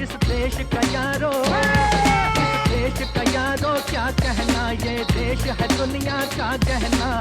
इस देश का यारो, इस देश का यारो क्या कहना, ये देश है दुनिया का गहना।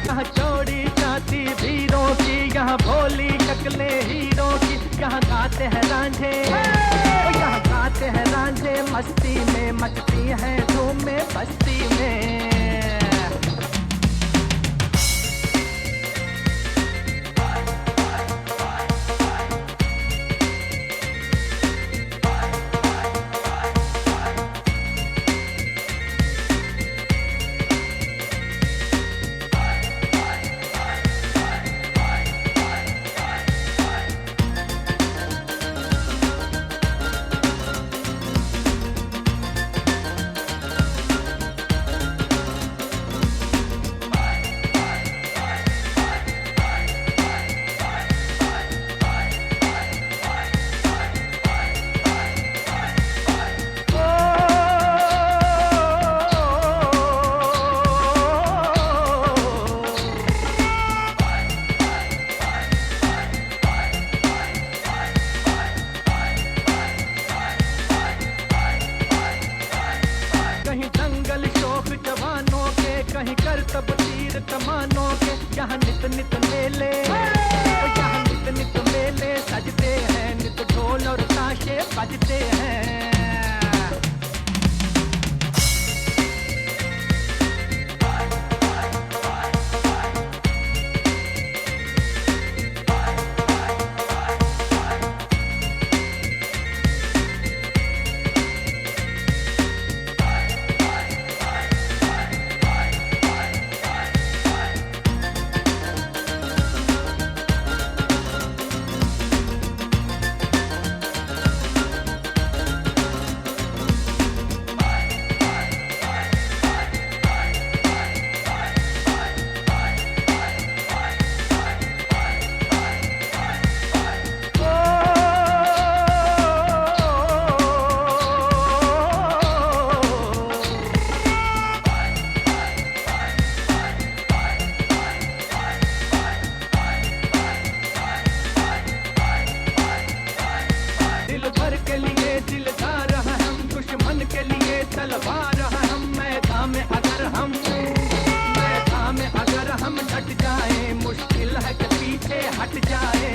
यहाँ चौड़ी जाती वीरों की, यहाँ भोली शक्लें हीरों की, यहाँ गाते हैं रांझे, यहाँ गाते हैं रांझे, मस्ती में मचती हैं धूम में बस्ती में। कहीं दंगल शौक जवानों के, कहीं करतब तीर कमानों के, यहाँ नित नित मेले, यहाँ नित नित मेले सजते हैं, नित ढोल और ताशे बजते हैं। तलवार हम मैदान में अगर हम डट जाए, मुश्किल है कि पीछे हट जाए।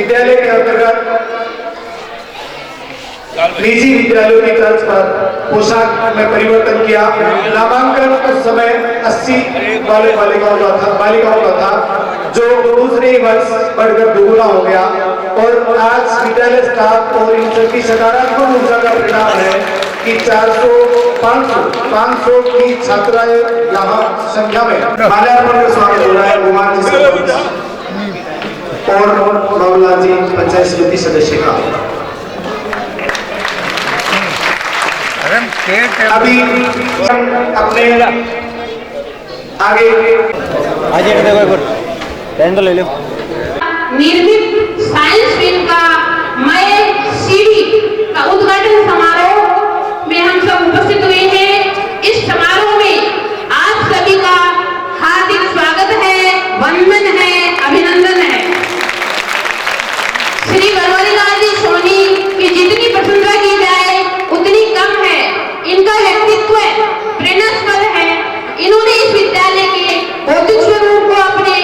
विद्यालय के अंतर्गत निजी विद्यालयों की तर्ज पर पोशाक में परिवर्तन किया। नामांकन उस समय 80 बालिकाओं का था, जो दूसरे ही वर्ष बढ़कर दुगुना हो गया। और आज विद्यालय स्टाफ और इन सबकी सकारात्मक ऊर्जा का परिणाम है कि 500 की छात्राएं यहाँ संख्या में माल्यार्पण का स्वागत हो रहा है। भगवान जी और बाबूलाल जी पंचायत समिति सदस्य का अभी अपने आगे ले लो। निर्मित साइंस फील्ड का नए सीढ़ी का उद्घाटन समारोह में हम सब उपस्थित हुए हैं। इस समारोह में आप सभी का हार्दिक स्वागत है, वंदन है, अभिनंदन है। श्री बनवारीलाल जी सोनी की जितनी प्रशंसा की जाए उतनी कम है। इनका व्यक्तित्व प्रेरणास्पद है। इन्होंने इस विद्यालय के भौतिक स्वरूप को अपने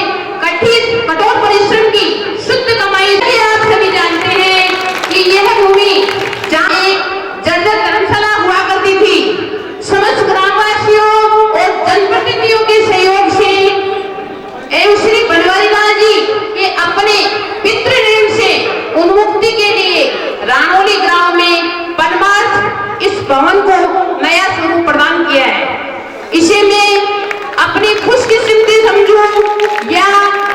कठोर परिश्रम की शुद्ध कमाई से आप सभी जानते हैं कि यह भूमि जहाँ जर्जर धर्मशाला हुआ करती थी, समस्त ग्रामवासियों और जनप्रतिनिधियों के सहयोग से एवं श्री बनवारीलाल जी के अपने पितृ ऋण से उन्मुक्ति के लिए रानोली ग्राम में परमार्थ इस भवन को नया स्वरूप प्रदान किया है। इसे मैं अपनी खुशकिस्मती समझूं या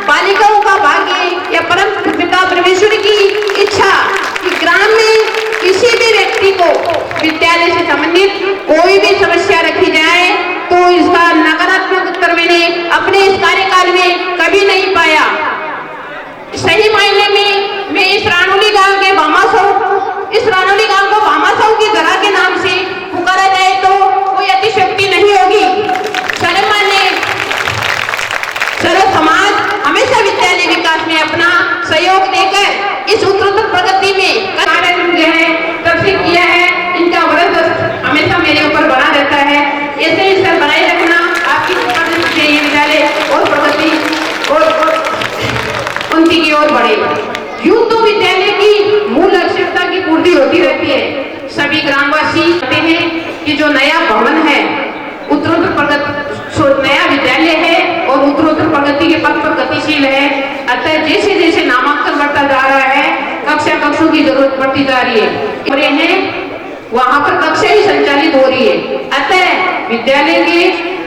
बालिकाओं का भाग्य या परम पिता परमेश्वर की इच्छा कि ग्राम में किसी भी व्यक्ति को विद्यालय से संबंधित कोई भी समस्या रखी जाए तो इसका नकारात्मक उत्तर मैंने अपने इस कार्यकाल में कभी नहीं पाया। सही मायने में मैं इस रानोली गांव के इस रानोली गांव को भामासाऊ की धरा के नाम से पुकारा जाए तो कोई अतिशयोक्ति नहीं होगी। सर्व समाज हमेशा विद्यालय विकास में अपना सहयोग देकर इस उत्तरोत्तर प्रगति में कार्य तब से किया है। इनका वरद हमेशा मेरे ऊपर बना रहता है। ऐसे ही सर बनाए रखना आपकी से ये विद्यालय और प्रगति और उनकी की ओर बढ़े। यूं तो विद्यालय की मूल आवश्यकता की पूर्ति होती रहती है। सभी ग्रामवासी कहते हैं कि जो नया भवन है उत्तरोत्तर प्रगति नया विद्यालय है और उत्तरोत्तर प्रगति के पथ पर गतिशील है। अतः जैसे जैसे नामांकन बढ़ता जा रहा है कक्षों की जरूरत बढ़ती जा रही है। वहां पर कक्षा ही संचालित हो रही है। अतः विद्यालय के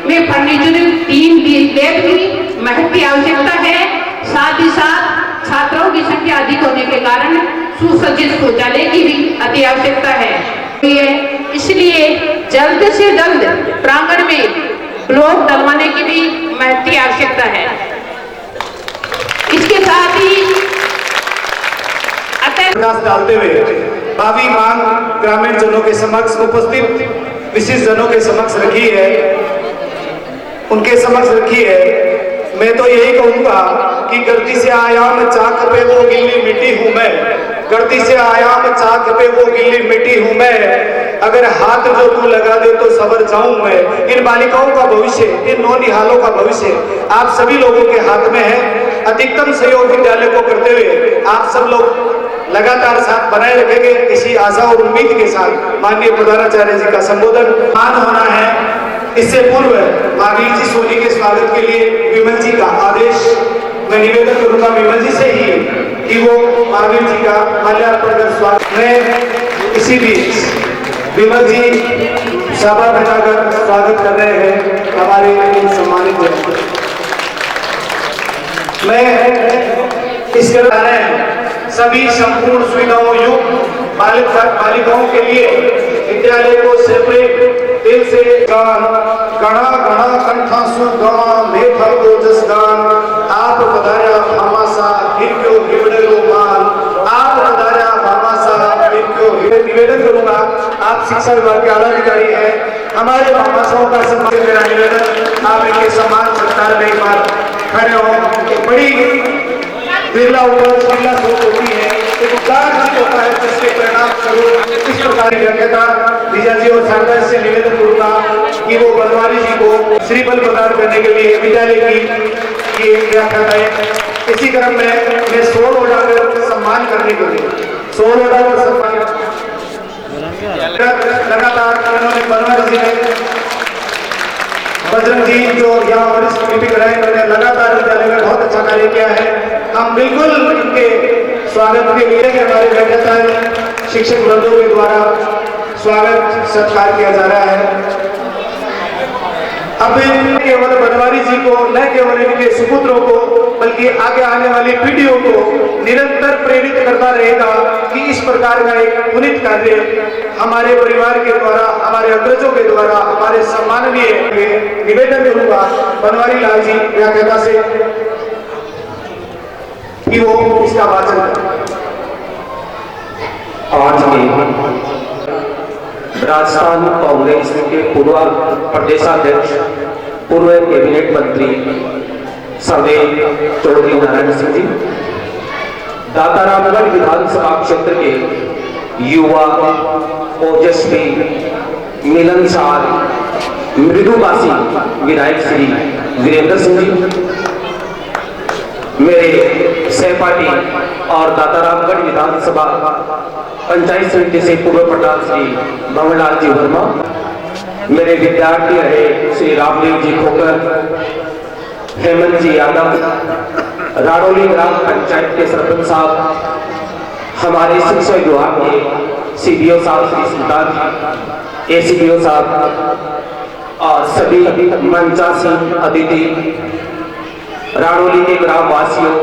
में फर्नीचर 3 लैब की महत्व की आवश्यकता है। साथ ही साथ छात्रों की संख्या अधिक होने के कारण सुसज्जित शौचालय की भी अति आवश्यकता है। इसलिए जल्द से जल्द प्रांगण में ब्लॉक डलवाने की भी महत्व की आवश्यकता है। इसके साथ ही डालते हुए भावी मांग ग्रामीण जनों के समक्ष उपस्थित विशिष्ट जनों के समक्ष रखी है, उनके समक्ष रखी है। मैं तो यही कहूंगा कि गलती से आयाम चाक पे वो गिल्ली मिट्टी हूं मैं, गलती से आयाम चाक पे वो गिल्ली मिट्टी हूं मैं, अगर हाथ जो तू लगा दे तो सबर जाऊं मैं। इन बालिकाओं का भविष्य, इन नौनिहालों का भविष्य आप सभी लोगों के हाथ में है। अधिकतम सहयोग विद्यालय को करते हुए आप सब लोग लगातार साथ बनाए रखेंगे, इसी आशा और उम्मीद के साथ माननीय प्रधानाचार्य जी का संबोधन मान होना है। इससे पूर्व महावीर जी सोनी के स्वागत के लिए विमल जी का आदेश मैं निवेदन करूंगा विमल जी से ही कि वो महावीर जी का माल्यार्पण कर स्वागत में इसी बीच विमल जी सभा बैठाकर स्वागत कर रहे हैं हमारे इन सम्मानित व्यक्ति। मैं इस सभी संपूर्ण सुविधाओं युक्त बालिकाओं के लिए विद्यालय को सेपरेट दिल से गान गणा गणा कंठासु गणा मेघल गोजस गान आप पधारा भामासा हिरक्यो हिवड़ेलो मान आप पधारा भामासा हिरक्यो निवेदन करूंगा। आप शिक्षा विभाग के आला अधिकारी हैं, हमारे भामासाओं का सम्मान मेरा निवेदन आप इनके सम्मान सत्कार में एक बार खड़े हो। बड़ी बिरला सोच होती है, एक उदार होता है जिसके परिणाम स्वरूप इस प्रकार की व्यक्तता विजय जी और शारदा से निवेदन करूंगा कि वो बनवारी जी को श्री बल प्रदान करने के लिए विद्यालय की व्याख्या करें। इसी क्रम में मैं 16 उठाकर सम्मान सम्मान करने के लिए 16 का सम्मान लगातार उन्होंने बनवारी जी ने बजरंग जी जो यहाँ वरिष्ठ मीटिंग रहे उन्होंने लगातार विद्यालय में बहुत अच्छा कार्य किया है। हम बिल्कुल इनके स्वागत के लिए हमारे लगातार शिक्षक वृंदों के द्वारा स्वागत सत्कार किया जा रहा है। अब केवल बनवारी जी को न केवल इनके सुपुत्रों को बल्कि आगे आने वाली पीढ़ियों को निरंतर प्रेरित करता रहेगा कि इस प्रकार का एक पुनीत कार्य हमारे परिवार के द्वारा, हमारे अग्रजों के द्वारा, हमारे सम्माननीय निवेदन करूंगा बनवारी लाल जी व्याख्याता से कि वो इसका वाचन करें। आज के राजस्थान कांग्रेस के पूर्व प्रदेशाध्यक्ष, पूर्व कैबिनेट मंत्री सर्वेल चौधरी नारायण सिंह जी, दातारामगढ़ विधानसभा क्षेत्र के युवा ओजस्वी मिलनसार मृदुभाषी विधायक श्री वीरेंद्र सिंह जी, मेरे सहपाठी और दातारामगढ़ विधानसभा पंचायत समिति से पूर्व प्रधान श्री भंवरलाल जी वर्मा, मेरे विद्यार्थी रहे श्री रामदेव जी खोकर, हेमंत जी यादव, राड़ोली ग्राम पंचायत के सरपंच साहब, हमारे शिक्षा विभाग के सीडीओ साहब श्री सुल्तान, एसीडीओ साहब और सभी मंचासीन अतिथि, राड़ोली के ग्राम वासियों,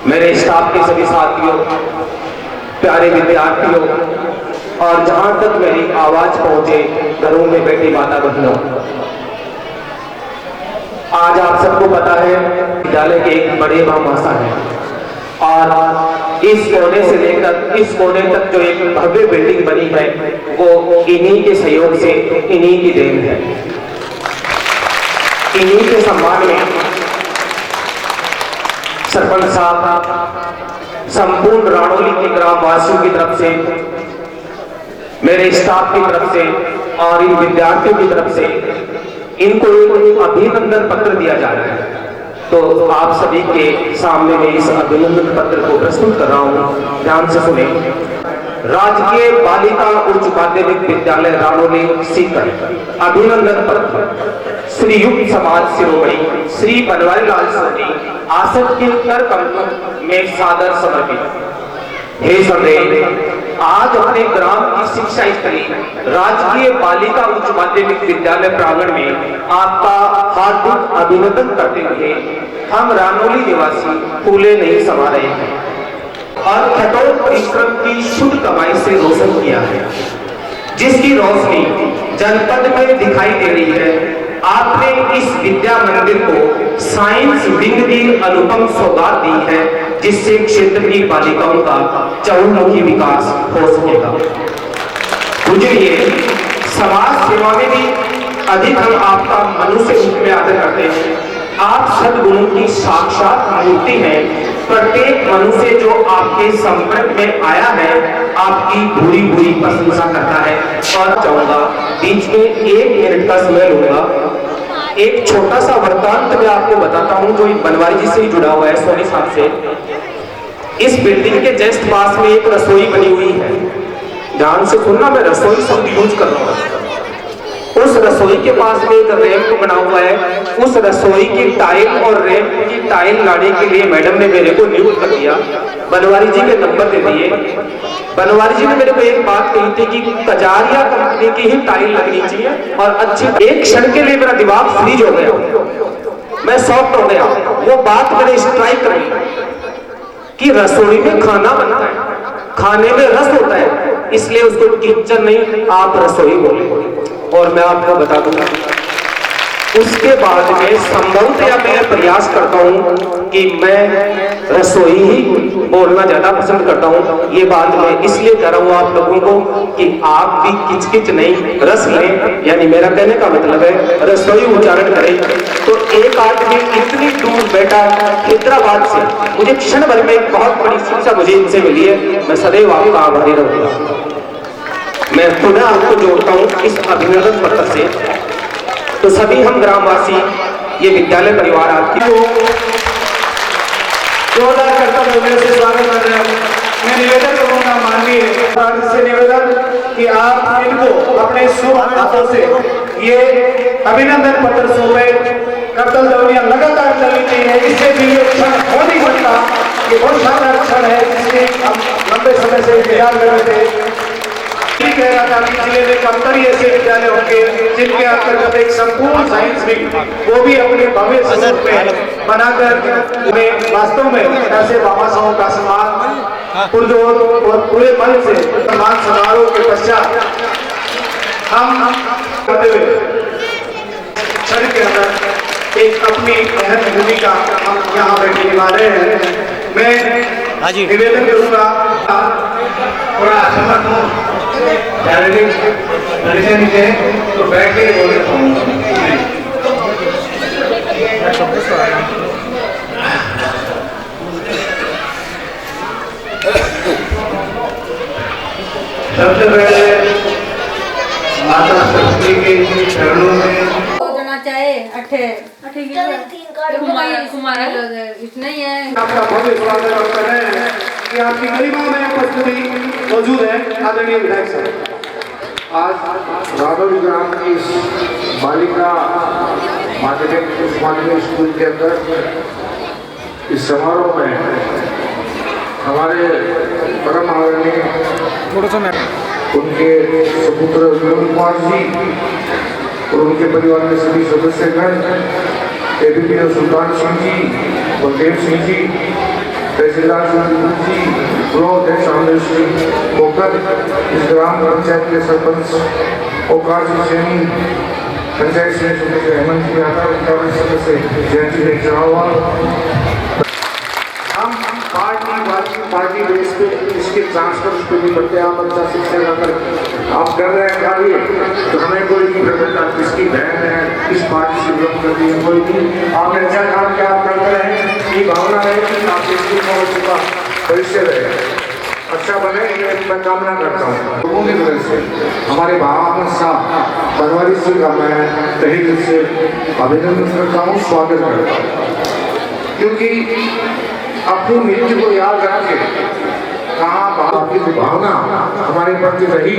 मेरे स्टाफ के सभी साथियों, प्यारे विद्यार्थियों और जहां तक मेरी आवाज पहुंचे घरों में बैठी माता बहनों, आज आप सबको पता है विद्यालय के एक बड़े महामासा है और इस कोने से लेकर इस कोने तक जो एक भव्य बिल्डिंग बनी है वो इन्हीं के सहयोग से, इन्हीं की देन है। इन्हीं के सम्मान में सरपंच साहब, संपूर्ण राड़ोली के ग्राम वासियों की तरफ से, मेरे स्टाफ की तरफ से और इन विद्यार्थियों की तरफ से इनको एक अभिनंदन पत्र दिया जा रहा है। तो आप सभी के सामने मैं इस अभिनंदन पत्र को प्रस्तुत कर रहा हूं, ध्यान से सुने। राजकीय बालिका उच्च माध्यमिक विद्यालय राड़ोली सीकर अभिनंदन पत्र श्री युक्त समाज शिरोमणि श्री बनवारी लाल सोनी आसन के कर कमलों में सादर समर्पित। हे संदेह, आज अपने ग्राम की शिक्षा स्थली राजकीय बालिका उच्च माध्यमिक विद्यालय प्रांगण में आपका हार्दिक अभिनंदन करते हुए हम रानोली निवासी फूले नहीं समा रहे हैं और कठोर परिश्रम की शुद्ध कमाई से रोशन किया है, जिसकी रोशनी जनपद में दिखाई दे रही है। आपने इस विद्या मंदिर को साइंस विंग की अनुपम सौगात दी है, जिससे क्षेत्र की बालिकाओं का चहुमुखी विकास हो सकेगा। गुजरिए समाज सेवा में भी अधिक हम आपका मनुष्य रूप में आदर करते हैं। आप सद्गुणों की साक्षात मूर्ति हैं। प्रत्येक मनुष्य जो आपके संपर्क में आया है आपकी बुरी बुरी प्रशंसा करता है। और चाहूंगा बीच में 1 मिनट का समय लूंगा, एक छोटा सा वृत्तांत मैं आपको बताता हूं जो बनवारी जी से ही जुड़ा हुआ है, सोनी साहब से। इस बिल्डिंग के जस्ट पास में एक रसोई बनी हुई है, ध्यान से सुनना, मैं रसोई शब्द यूज कर रहा हूं। उस रसोई के पास में एक रैंप बना हुआ है। उस रसोई की टाइल और रैंप की टाइल लाने के लिए मैडम ने मेरे को नियुक्त कर दिया, बनवारी जी के नंबर दे दिए। बनवारी जी ने मेरे को एक बात कही थी कि कजारिया कंपनी की ही टाइल लगनी चाहिए और अच्छी। एक क्षण के लिए मेरा दिमाग फ्रीज हो गया, मैं शॉक्ड हो गया। वो बात मैंने स्ट्राइक कर ली कि रसोई में खाना बनता है, खाने में रस होता है, इसलिए उसको किचन नहीं आप रसोई बोले। और मैं आपको बता दूंगा उसके बाद में संभवतः मैं प्रयास करता हूं कि मैं रसोई ही बोलना ज्यादा पसंद करता हूं। ये बात मैं इसलिए कह रहा हूं आप लोगों को कि आप भी किचकिच नहीं रस लें, यानी मेरा कहने का मतलब है रसोई उच्चारण करें। तो एक आदमी इतनी दूर बैठा हैदराबाद से, मुझे क्षण भर में बहुत बड़ी शिक्षा मुझे इनसे मिली है, मैं सदैव आपका आभारी रहूंगा। मैं पुनः आपको जोड़ता हूं इस अभिनंदन पत्र से। तो सभी हम ग्रामवासी, ये विद्यालय परिवार आपकी जोरदार करता जोर से स्वागत कर रहे हैं। मैं निवेदन करूंगा माननीय से निवेदन कि आप इनको अपने शुभ हाथों से ये अभिनंदन पत्र सौंपे। करतल दवनिया लगातार चली गई है, इससे भी ये क्षण हो नहीं सकता। ये बहुत शानदार क्षण है जिसके हम लंबे समय से इंतजार कर रहे थे। कह रहा था कि जिले में कमतर ऐसे विद्यालय होंगे जिनके अंतर्गत एक संपूर्ण साइंस विंग वो भी अपने भव्य स्वरूप में बनाकर हमें वास्तव में ऐसे बाबा साहब का सम्मान पुरजोर और पूरे मन से सम्मान समारोह के पश्चात हम करते हुए क्षण के अंदर एक अपनी अहम भूमिका हम यहाँ बैठे निभा रहे हैं। मैं निवेदन करूंगा थोड़ा असमर्थ हूँ, शारीरिक परेशानी से, तो बैठ के बोले सबसे पहले माता सरस्वती के चरणों में चाहे अठे इतना ही है। आपका भव्य स्वागत हम कर रहे हैं कि आपकी गरिमा में उपस्थिति मौजूद है। आदरणीय विधायक साहब, आज राघवी ग्राम की बालिका माध्यमिक उच्च माध्यमिक स्कूल के अंदर इस समारोह में हमारे परम आदरणीय उनके सुपुत्र विनोद कुमार जी और उनके परिवार के सभी सदस्यगण, एबीपी सुल्तान सिंह जी, बलदेव सिंह जी, तहसीलदार जी, अध्यक्ष आमिर सिंह होकर इस ग्राम पंचायत के सरपंच ओकार जी सैनी, पंचायत समिति हेमंत जी यादव, सदस्य जयंती देख चढ़ावा। हम पार्टी बेस पे इसके ट्रांसफर पे भी करते हैं। आप अच्छा शिक्षा अगर आप कर रहे हैं कार्य तो हमें कोई नहीं करता किसकी बहन है, किस पार्टी से बिलोंग करती है, कोई नहीं। आपने अच्छा काम किया, आप करते रहे। ये भावना है कि आपके स्कूल का उसका भविष्य रहे, अच्छा बने, ये मैं कामना करता हूँ। लोगों की वजह से हमारे भावना साहब बनवारी सिंह का मैं तहे दिल से अभिनंदन करता हूँ, स्वागत करता हूँ, क्योंकि अपनी मृत्यु को याद रखे कहाँ बाप की भावना हमारे प्रति रही,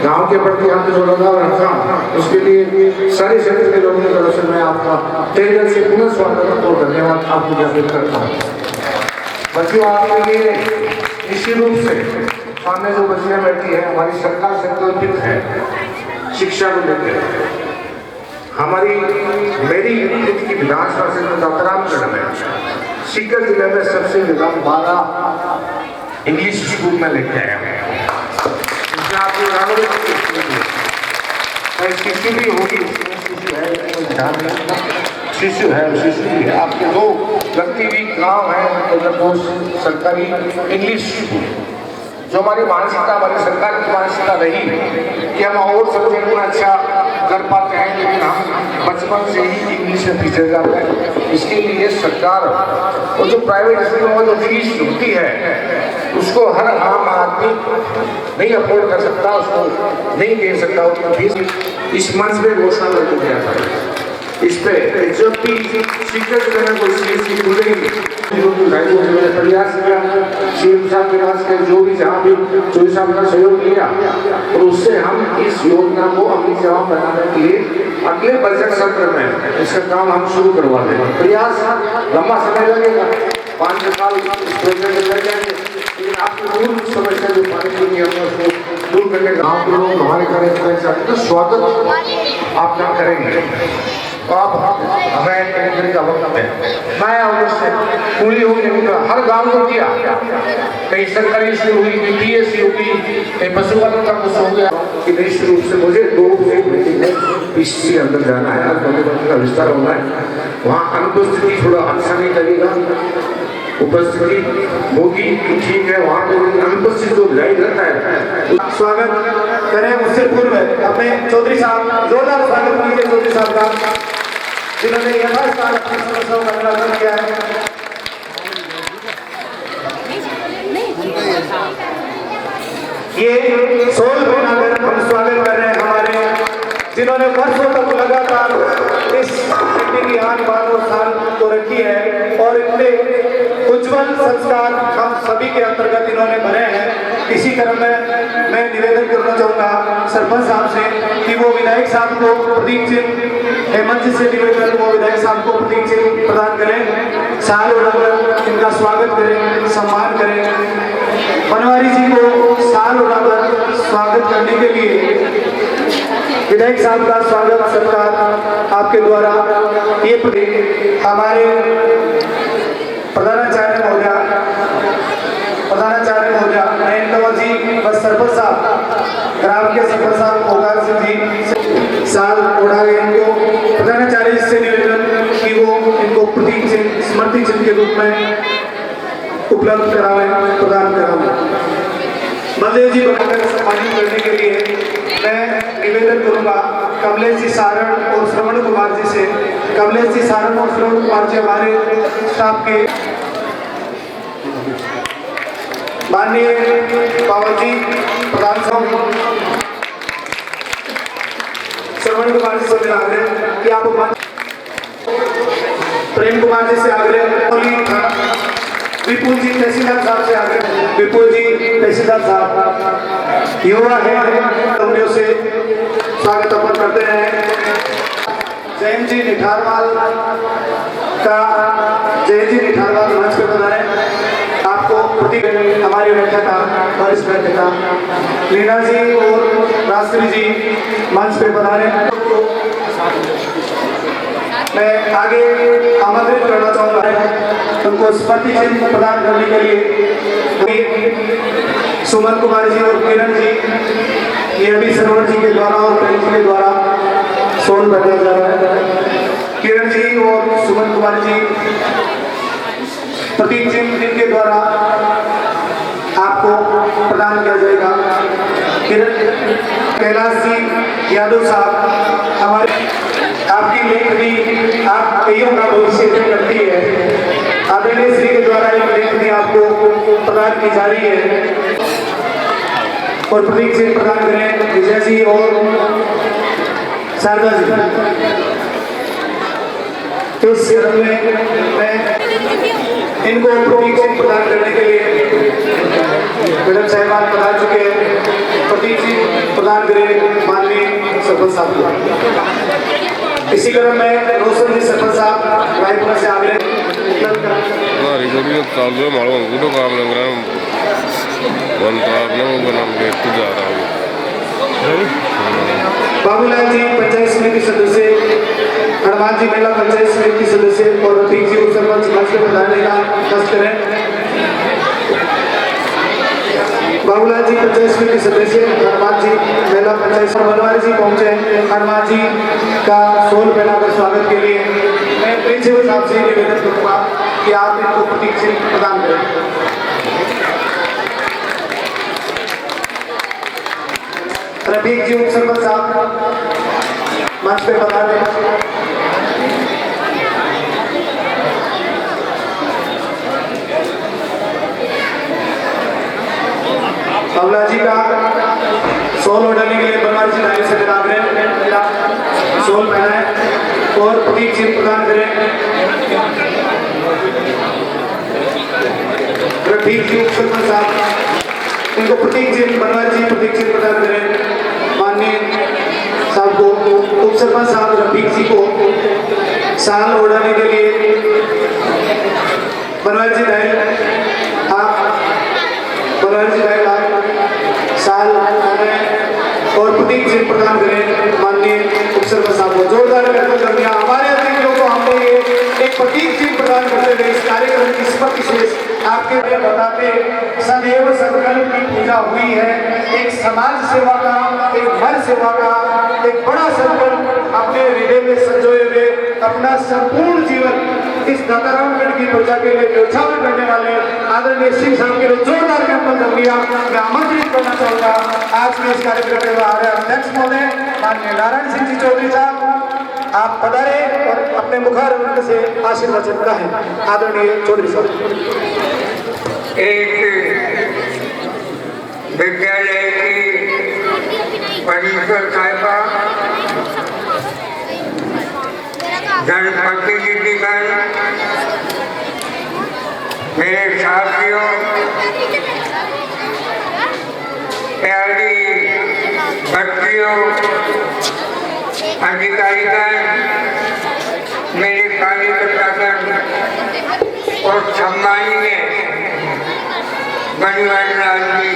गांव के प्रति हमने जो लगाव रखा, उसके लिए सारे क्षेत्र के लोगों की तरफ से मैं आपका तहे दिल से पुनः स्वागत और धन्यवाद आपको ज्ञापित करता हूँ। बच्चों, आपके लिए निश्चित रूप से सामने जो बच्चियां बैठी है, हमारी सरकार संकल्पित है शिक्षा को लेकर। हमारी मेरी की विधानसभा से दत्तरामगढ़ में सीकर जिले में सबसे ज्यादा 12 इंग्लिश स्कूल में लेके आया है। शिशु भी होगी, शिशु है आपके दो लगती हुई गाँव है सरकारी इंग्लिश स्कूल। जो हमारी मानसिकता, हमारी सरकार की मानसिकता रही कि हम और सब्जेक्ट में अच्छा कर पाते हैं, लेकिन हम बचपन से ही इंग्लिश में पीछे जाते हैं। इसके लिए सरकार और जो प्राइवेट स्कूलों में जो फीस होती है उसको हर आम आदमी नहीं अफोर्ड कर सकता, उसको नहीं दे सकता उसकी फीस। इस मंच में घोषणा करके दिया था इस पे जब भी शिक्षक करने को इसकी खुलेगी प्रयास किया, सीएम साहब के पास के जो भी जहाँ भी चौधरी साहब का सहयोग लिया और उससे हम इस योजना को अपनी सेवा बनाने के लिए अगले बजट सत्र में इसका काम हम शुरू करवा देंगे। प्रयास लंबा समय लगेगा, 5 साल लग जाएंगे, लेकिन आपकी मूल समस्या जो पानी की नहीं है उसको दूर करने गाँव के लोग हमारे करें तो स्वागत आप क्या करेंगे। तो आप हमें का वक्त है, मैं अवश्य पूरी होगी हर गांव को किया, कहीं सरकारी स्कूल हुई, कहीं पीएससी होगी, कहीं पशुपालन का कुछ हो गया। निश्चित रूप से मुझे 2 मीटिंग में पीसीसी अंदर जाना है, का विस्तार होना है, वहाँ अनुपस्थिति थोड़ा अच्छा नहीं लगेगा, उपस्थिति होगी ठीक है, वहाँ पर अनुपस्थित जो लाई रहता है। स्वागत करें उससे पूर्व अपने चौधरी साहब, जोरदार स्वागत कीजिए चौधरी साहब का, जिन्होंने यथास्थान अपनी समस्याओं का निराकरण किया है। ये 16 महीना हम स्वागत कर रहे हैं हमारे, जिन्होंने वर्षों तक लगातार इस मिट्टी की आन बान और शान को रखी है और इतने उज्जवल संस्कार हम सभी के अंतर्गत इन्होंने भरे हैं। इसी क्रम में मैं निवेदन करना चाहूँगा सरपंच साहब से कि वो विधायक साहब को प्रतीक चिन्ह मंच से निवेदन वो विधायक साहब को प्रतीक चिन्ह प्रदान करें, साल उड़ाकर इनका स्वागत करें, सम्मान करें। बनवारी जी को साल उड़ाकर स्वागत करने के लिए विधायक साहब का स्वागत सत्कार आपके द्वारा ये हमारे प्रधानाचार्य महोदय नयन कंवर जी व सरपंच साहब ग्राम के सरपंच साहब ओकार सिंह जी साल उड़ा गए। इनको प्रधानाचार्य जी से निवेदन कि वो इनको प्रतीक चिन्ह स्मृति चिन्ह के रूप में उपलब्ध करावे, प्रदान करावे। बलदेव जी बनाकर सम्मानित करने के लिए मैं निवेदन करूंगा कमलेश जी सारण और श्रवण कुमार जी से। कमलेश जी सारण और श्रवण कुमार जी हमारे स्टाफ के माननीय बाबा जी प्रधान साहब श्रवण कुमार जी से आग्रह कि आप प्रेम कुमार जी से आग्रह, विपुल जी तहसीलदार साहब से आग्रह, विपुल जी तहसीलदार साहब युवा है उन्हें से स्वागत अर्पण करते हैं। जैन जी निठारवाल मंच पे पधारे। आपको प्रतीक हमारी व्याख्याता वरिष्ठ व्याख्याता लीना जी और राष्ट्री जी मंच पे पधारे। मैं आगे आमंत्रित करना चाहूँगा उनको स्मृति चिन्ह प्रदान करने के लिए सुमन कुमार जी और किरण जी, ये अभी सरवण जी के द्वारा और प्रेम जी के द्वारा सोन बनाया जा रहा है। किरण जी और सुमन कुमार जी प्रतीक चिन्ह जिनके द्वारा आपको प्रदान किया जाएगा। कैलाश जी यादव साहब हमारे आपकी लेखनी आप कईयों का भविष्य तय करती है। आदरणीय श्री के द्वारा एक लेखनी आपको प्रदान की जा रही है और प्रतीक चिन्ह प्रदान करें विजय जी और शारदा जी। इस क्रम में मैं इनको प्रतीक चिन्ह प्रदान करने के लिए मैडम साहिबान पधार चुके हैं। प्रतीक चिन्ह प्रदान करें माननीय सरपंच साहब। इसी क्रम में रोशन जी सरपंच साहब रायपुर से आग्रह बाबूलाल जी पंचायत समिति सदस्य, हनुमान जी मेला पंचायत समिति सदस्य और रफीक जी सरपंच मंच पे पधारने का कष्ट करें। बाबूलाल जी पंचायत समिति सदस्य, हनुमान जी मेला पंचायत बनवारी जी पहुंचे। हनुमान जी का सोल पहनाकर स्वागत के लिए मैं प्रिंसिपल साहब से निवेदन करूंगा कि आप इनको प्रतीक चिन्ह प्रदान करें। रफीक जी उप सरपंच साहब मंच पे पधारे। बाबूला जी का सोल उड़ाने के लिए बनवारी जी नायक से आग्रह सोल पहनाए और प्रतीक चिन्ह प्रदान करें। रफीक जी उप सरपंच साहब इनको प्रतीक चिन्ह बनवारी जी प्रतीक चिन्ह प्रदान करें। माननीय साहब को उप सरपंच साहब रफीक जी को साल उड़ाने के लिए बनवारी जी नायक आप साल और प्रतीक चिन्ह प्रदान करें। माननीय उप सरपंच साहब को जोरदार करके हमारे अतिथियों को हमने एक प्रतीक चिन्ह प्रदान करते हुए इस कार्यक्रम की स्मृति शेष आपके लिए बताते सदैव संकल्प की पूजा हुई है। एक समाज सेवा का, एक घर सेवा का एक बड़ा संकल्प अपने हृदय में संजोए हुए अपना संपूर्ण जीवन इस दातारामगढ़ की प्रजा के लिए न्यौछावर करने वाले आदरणीय सिंह साहब के लिए जोरदार ज्ञापन कर मैं आमंत्रित करना चाहूंगा आज के इस कार्यक्रम के हमारे अध्यक्ष महोदय माननीय नारायण सिंह जी चौधरी साहब आप पधारे और अपने मुखारविंद से आशीर्वचन कहें। आदरणीय चौधरी साहब। एक विद्यालय की परिसर साहिबा जनप्रतिनिधिगण मेरे साथियों, प्यारी बच्चियों, अधिकारीगण, मेरे कार्यकर्तागण और सम्मानीय बनवारी लाल जी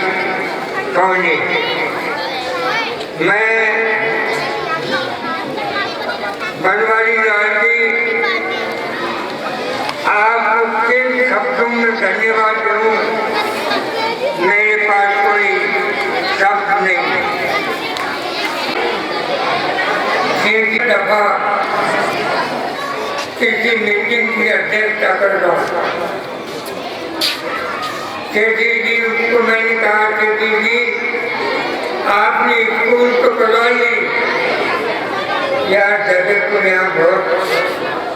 सोनी, मैं बनवारी लाल जी आपको किन शब्दों में धन्यवाद दूं, मेरे पास कोई शब्द नहीं। एक दफा किसी मीटिंग की अध्यक्षता कर रहा हूँ, केटी जी को मैंने कहा, केटी जी आपने स्कूल तो करवा ली, यार जगह तो यहाँ बहुत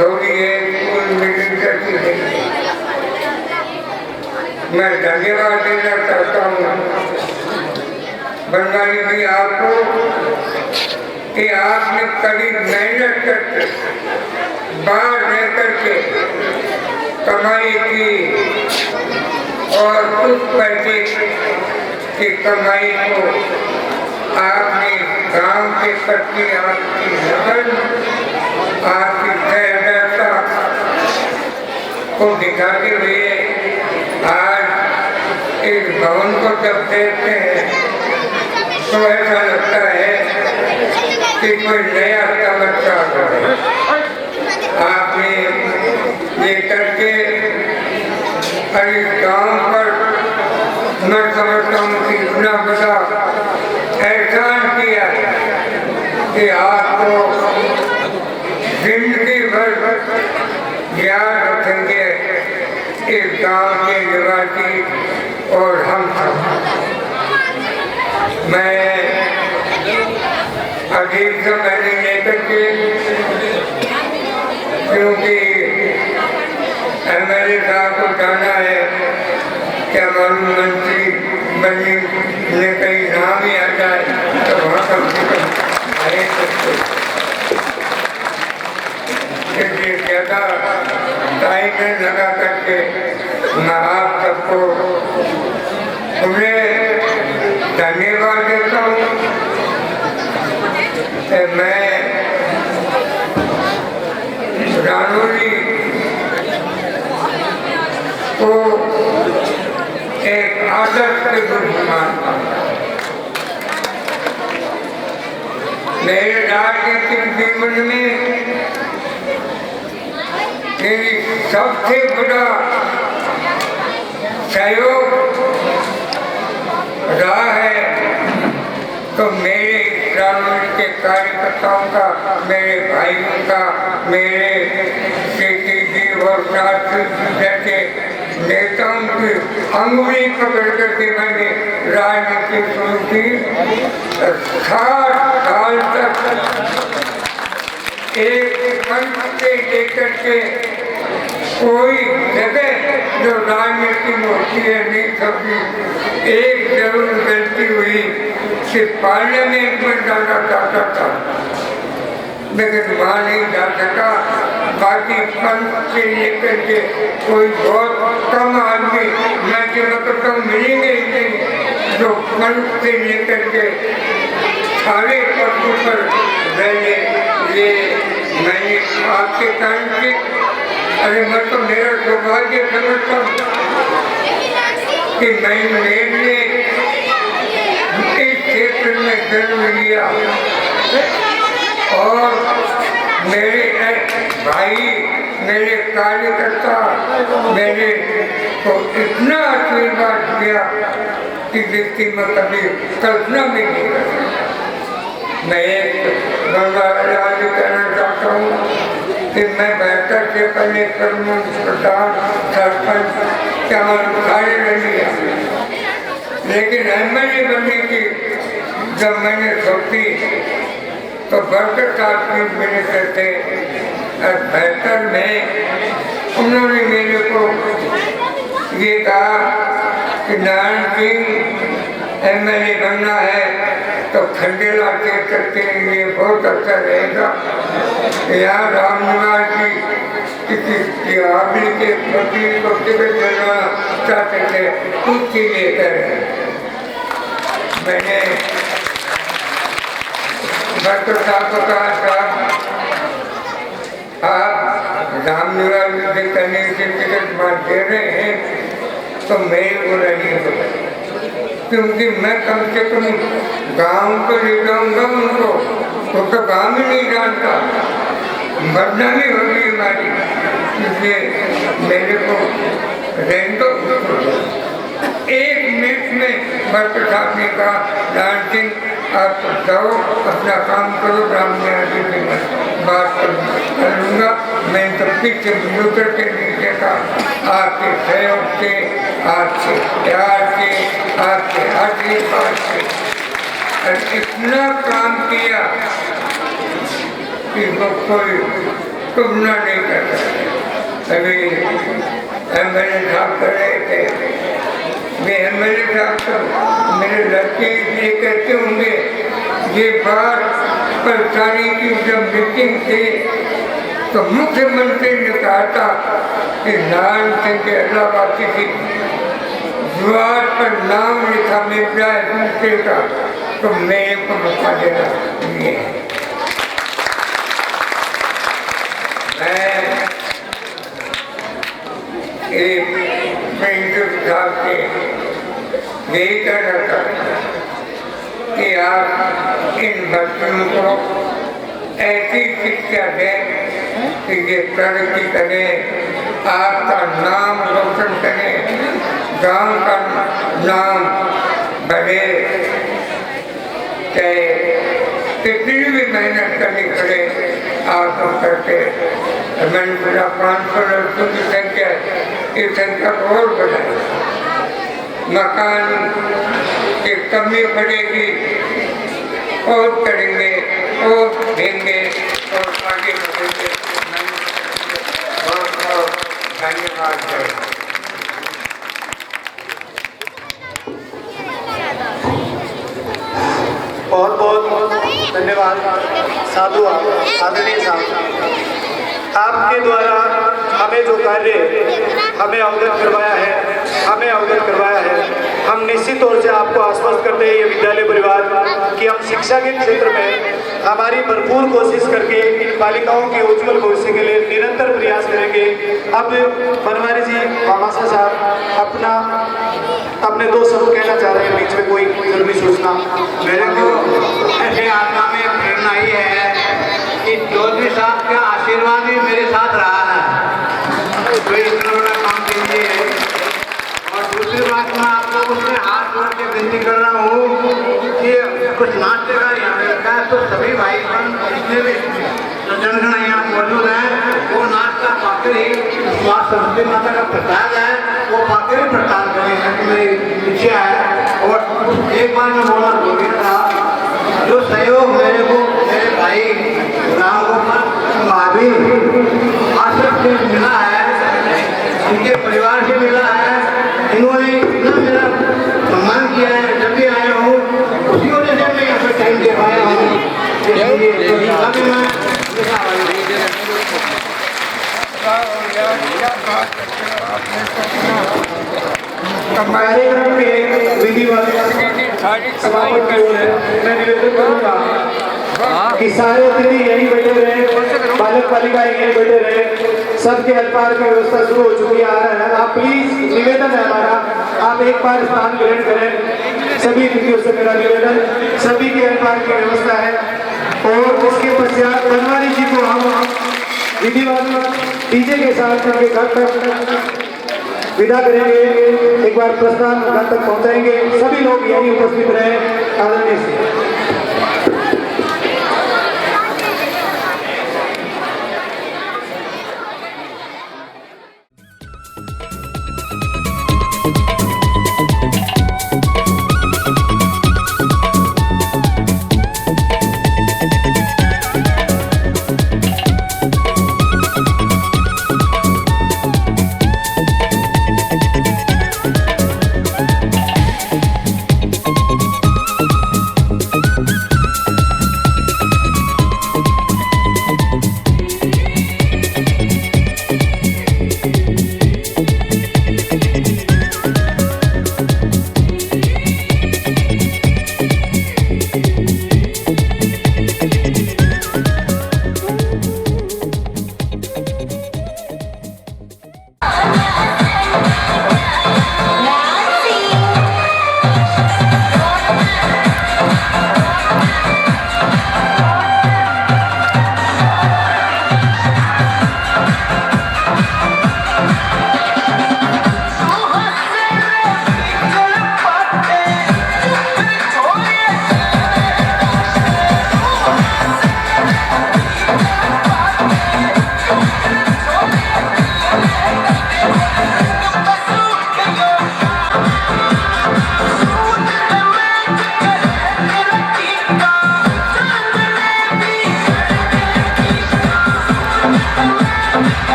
थोड़ी है, स्कूल मीटिंग करती है। मैं धन्यवाद देना चाहता हूँ बनवारी जी आपको कि आपने कड़ी मेहनत करके बाहर रह करके कमाई की और कुछ पैसे की कमाई को आपने गांव के प्रति आपकी लगन, आपकी सहजता को दिखाते हुए आज इस भवन को जब देखते हैं तो ऐसा लगता है कि कोई नया चमत्कार है। आपने ये करके इस गांव पर मैं समझता हूँ कि इतना बड़ा एहसान किया कि आपको जिंदगी भर याद रखेंगे इस गांव के निवासी और हम सब। मैं अधिक समय नहीं लेकर के, क्योंकि एमएलए साहब को जाना है क्या मालूम मंत्री बनी ने कहीं नाम ही आ जाए तो वहाँ कम से कम आए सकते। इसलिए ज़्यादा टाइम में लगा करके मैं आप सबको उन्हें धन्यवाद देता हूँ। मैं रानौली को एक आदर्श के रूप में मानता हूँ। मेरे राजनीतिक जीवन में मेरी सबसे बड़ा सहयोग रहा है तो मेरे रानौली के कार्यकर्ताओं का, मेरे भाइयों का, मेरे जी और जैसे नेताओं की अंगुली पकड़ करके मैंने राजनीति शुरू की। 60 साल तक एक मंच से लेकर के कोई जगह जो राजनीति में होती है नहीं सकती। एक जरूर गलती हुई कि पार्लियामेंट में जाना चाहता था लेकिन वहाँ नहीं जा सका। बाकी पंच से लेकर के कोई बहुत कम आदमी मैं जो मिलेंगे ही नहीं जो पंच से लेकर के सारे पदों पर मैंने ये मैंने आपके कारण से अरे मैं तो मेरा सौभाग्य समझता हूँ कि मैंने इस क्षेत्र में जन्म लिया और मेरे भाई, मेरे कार्यकर्ता मेरे को इतना आशीर्वाद दिया कि जिसकी मैं कभी कल्पना भी नहीं कर सकता। मैं एक बनवारी कहना चाहता हूँ कि मैं बेहतर से पहले प्रमुख, प्रधान, सरपंच क्या सारे रह लिया, लेकिन एमएलए बनने की जब मैंने सोची तो बरकत साहब की मिनिस्टर थे बेहतर में उन्होंने मेरे को ये कहा कि नारायण सिंह एमएलए बनना है तो खंडेला क्षेत्र के लिए बहुत अच्छा रहेगा। यहाँ रामनिवास जी किसी आदमी के प्रति व्यक्तिगत चलना चाहते थे, उसकी लेकर मैंने डॉक्टर साहब को कहा, साहब आप रामनिवास जी से करने से टिकट बांट दे रहे हैं तो मेरे को नहीं होगा, क्योंकि मैं कम से कम गांव को ले जाऊंगा उनको, वो तो गांव ही नहीं जानता, बदनामी होगी हमारी, इसलिए मेरे को रहने दो। एक मिनट में डॉक्टर साहब ने कहा, नारायण सिंह आप जाओ अपना काम करो, ब्राह्मण आदि से मैं बात कर लूँगा। मैं तो पीछे बुजुर्ग के नीचे का आपके सहयोग से, आपके प्यार से, आपके आशीर्वाद से और इतना काम किया कि वो कोई तुलना नहीं कर सकता। अभी एमएलए साहब कर रहे थे, वे एमएलए साहब तो मेरे लड़के ये कहते होंगे, ये बात परेशानी की जब मीटिंग थी तो मुख्यमंत्री ने कहा था कि नारायण सिंह के इलाहाबाद की द्वार पर नाम लिखा मिल जाए दूसरे का तो मेरे को मौका देना ये है। मैं साहब से यही कहना चाहता कि आप इन बच्चों को ऐसी शिक्षा दें कि ये तरक्की करें, आपका नाम रोशन करें, गांव का नाम बढ़े, चाहे कितनी भी मेहनत करनी पड़े आप करके। मैंने पूरा 500 लड़कों की संख्या, इस संख्या को और बढ़ाई, मकान की कमी पड़ेगी और करेंगे और देंगे और आगे बढ़ेंगे। बहुत बहुत धन्यवाद है। बहुत बहुत धन्यवाद साधु आदरणीय साहब, आपके द्वारा हमें जो कार्य हमें अवगत करवाया है, हम निश्चित तौर से आपको आश्वस्त करते हैं ये विद्यालय परिवार कि हम शिक्षा के क्षेत्र में हमारी भरपूर कोशिश करके इन बालिकाओं के उज्जवल भविष्य के लिए निरंतर प्रयास करेंगे। अब बनवारी जी मामासा साहब अपने 2 शब्द कहना चाह रहे हैं, बीच में कोई जरूरी सूचना। मेरे को ऐसे आत्मा में प्रेरणा ही है कि चौधरी साहब का आशीर्वाद भी मेरे साथ रहा है, तो इतना बड़ा काम कीजिए। और दूसरी बात मैं आप लोगों से हाथ जोड़ के विनती कर रहा हूँ कि कुछ नाट्य का यहाँ तो सभी भाई बहन जितने भी जनगण यहाँ मौजूद हैं वो नाच का पाकर ही माँ सरस्वती माता का प्रसाद है, वो पाकर ही प्रसाद करें, मेरी इच्छा है। और एक बार मैं बोलना भूल गया था, जो सहयोग मेरे को मेरे भाई राम गोपाल महावीर आश्रम से मिला है, उनके परिवार से मिला है, इन्होंने इतना मेरा सम्मान किया है, जब भी आया हूँ उसी वजह से मैं यहाँ पर टाइम दे पाया हूँ। कार्यक्रम के विधिवत समापन की ओर मैं निवेदन करूंगा कि सारे अतिथि यहीं बैठे रहे, बालक बालिकाएं यहीं बैठे रहे, सबके अल्पाहार की व्यवस्था शुरू हो चुकी आ रहा है। आप प्लीज, निवेदन है हमारा, आप एक बार स्थान ग्रहण करें। सभी अतिथियों से मेरा निवेदन, सभी के अल्पाहार की व्यवस्था है। और उसके पश्चात बनवारी जी को हम विधिवत डीजे के साथ उनके घर तक विदा करेंगे, एक बार प्रस्थान घर तक पहुंचाएंगे। सभी लोग यहीं उपस्थित रहे। आदरणीय से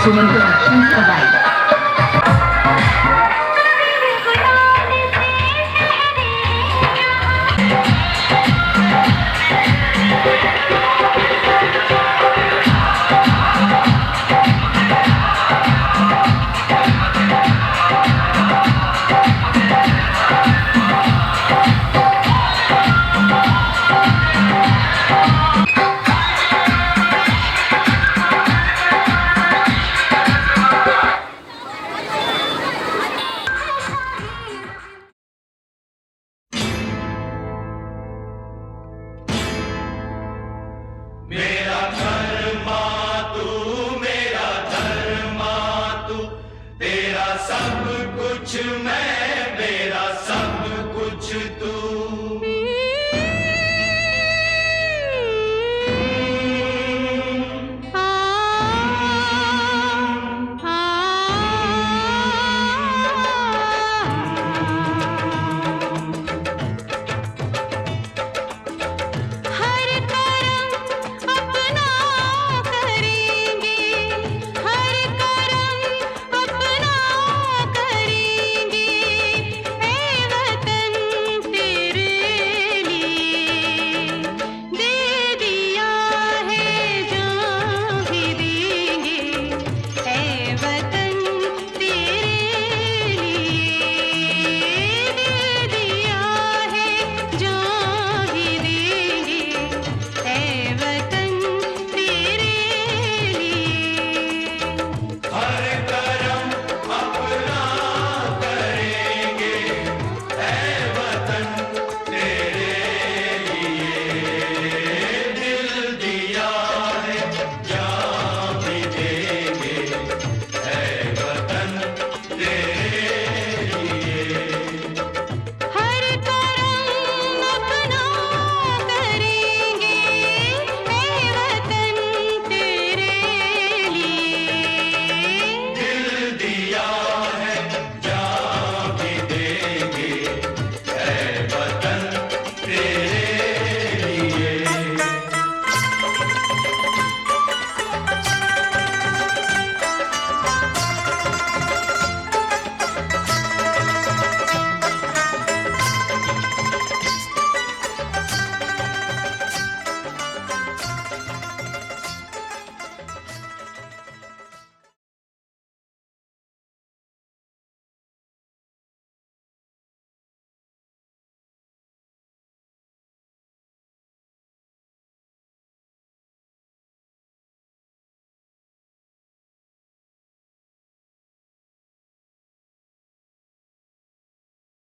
सुमन प्रोडक्शन सगाई। मेरे